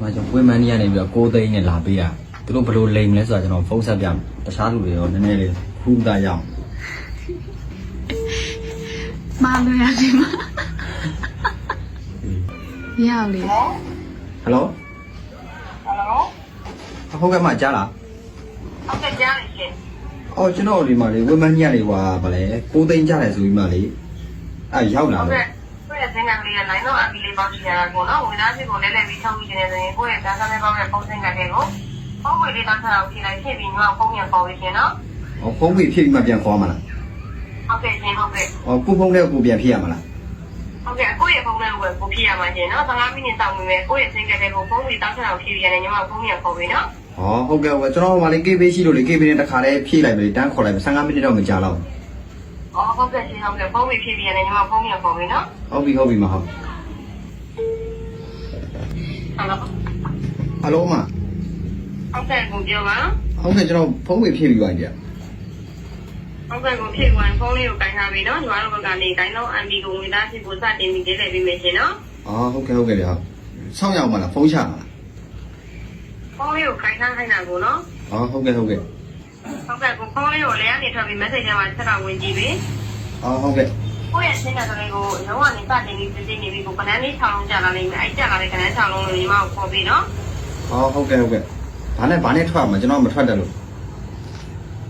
မှာကျွန်တော်ဝင်းမန်းကြီးကနေပြီးတော့6သိန်းနဲ့လာပေးရသူတို့ဘယ်လိုလိမ်လဲဆိုတာကျွန်တော်ဖုန်းဆက်ပြတခြားလူတွေရောနည်းနည်းလေးခူးသားရအောင် မာလို့ရတယ်မရလေ ဟယ်လို Hello ဟုတ်ကဲ့မကြားလား ဟုတ်ကဲ့ကြားနေရှင် အော်ကျွန်တော်ဒီမှာလေဝင်းမန်းကြီးကနေဟွာဗလဲ6သိန်းကြားတယ်ဆိုပြီးမှလေရောက်လာ ဟုတ် တော့ ကဲ့ကိုယ့်ရဲ့စင်ကလေးကလိုင်းတော့အပီလေးပေါင်းချင်တာကိုနော်ဝင်သားစစ်ကိုလဲလဲပြီးထုတ်ပြီးနေတယ်ဆိုရင်ကိုယ့်ရဲ့ဒါစားမဲ့ပေါင်းတဲ့ပုံစံကလေးကိုပုံဝေလေးတောင်းထားအောင်ဖြည့်လိုက်ဖြည့်ပြီးငါဖုန်းရပေါ်ပြီးရှင်နော် ဖုန်းပြီးဖြည့်ပြီးမှပြန်ခေါ်မှာလား ဟုတ်ကဲ့ရှင်ဟုတ်ကဲ့ ကိုဖုန်းလေးကိုပြန်ဖြည့်ရမှာလား ဟုတ်ကဲ့ကိုယ့်ရဲ့ဖုန်းလေးကိုဖြည့်ရမှာရှင်နော်15မိနစ်တောင်းပြီးမယ်ကိုယ့်ရဲ့စင်ကလေးကိုဖုန်းပြီးတောင်းထားအောင်ဖြည့်ပြီးရတယ်ညီမဖုန်းရပေါ်ပြီးနော် ဟုတ်ကဲ့ကျွန်တော်ဟိုမှာလေ KB ရှိလို့လေ KB နဲ့တခါတည်းဖြည့်လိုက်ပြီတန်းခေါ်လိုက်ပြီ15မိနစ်တော့မကြာတော့ ဟုတ်ကဲ့ရှင်ဟုတ်ကဲ့ဖုန်းပြီးဖြည့်ပြီးရတယ်ညီမဖုန်းရပေါ်ပြီးနော် ဟုတ်ပြီမဟုတ် ဟယ်လို ဟယ်လိုမ ဟုတ်ကဲ့ကိုပြောပါ ဟုတ်ကဲ့ကျွန်တော်ဖုန်းပြီးဖြည့်ပြီးပါကြ ဟုတ်ကဲ့ကိုဖြည့်ဝင်ဖုန်းလေးကိုကိုင်ထားပြီနော်ညီမတို့ဘက်ကနေကိုင်တော့ MB ကိုဝင်သားစစ်ကိုစတင်ပြီးရေးလိုက်ပြီးမယ်ရှင်နော် ဟုတ်ကဲ့ဗျာဆောင်းရအောင်မလားဖုန်းချမှာလား ဖုန်းလေးကိုခိုင်းထားခိုင်းတာကိုနော် ဟုတ်ကဲ့ ဟုတ်ကဲ့ကိုဖုန်းလေးကိုလည်းကနေထွက်ပြီး message ထဲမှာဆက်တာဝင်ကြည့်ပြီ ဟုတ်ကဲ့ ကိုယ့်ရဲ့ရှင်းတဲ့ကလေးကိုလုံးဝနေစတင်ပြီးစစ်နေပြီကိုကနန်းလေး6လုံးကြာလာလိမ့်မယ်အဲ့ကြာလာတဲ့ကနန်း6လုံးလို့ညီမကိုခေါ်ပြီးနော် ဟုတ်ကဲ့ဘာနဲ့ထွက်မှာကျွန်တော်မထွက်တယ်လို့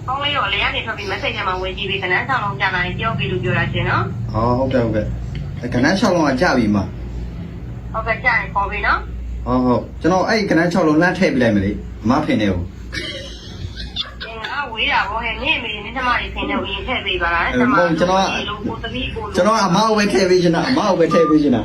ဖုန်းလေးကိုလည်းကနေထွက်ပြီး message ထဲမှာဝင်ကြည့်ပြီကနန်း6လုံးကြာလာရင်ပြောပြီးလို့ပြောတာရှင်နော် ဟုတ်ကဲ့ကနန်း6လုံးကကြာပြီမ ဟုတ်ကဲ့ကြာရင်ခေါ်ပြီးနော် ဟုတ်ကျွန်တော်အဲ့ကနန်း6လုံးလမ်းထည့်ပြလိုက်မယ်လေမဖင်နေဘူး ဝေးတာဘောဟဲ့နေမေနေသမားကြီးခင်းတော့ရင်ထည့်ပေးပါလား ကျွန်တော်အမအဝဲထည့်ပေးချင်တာ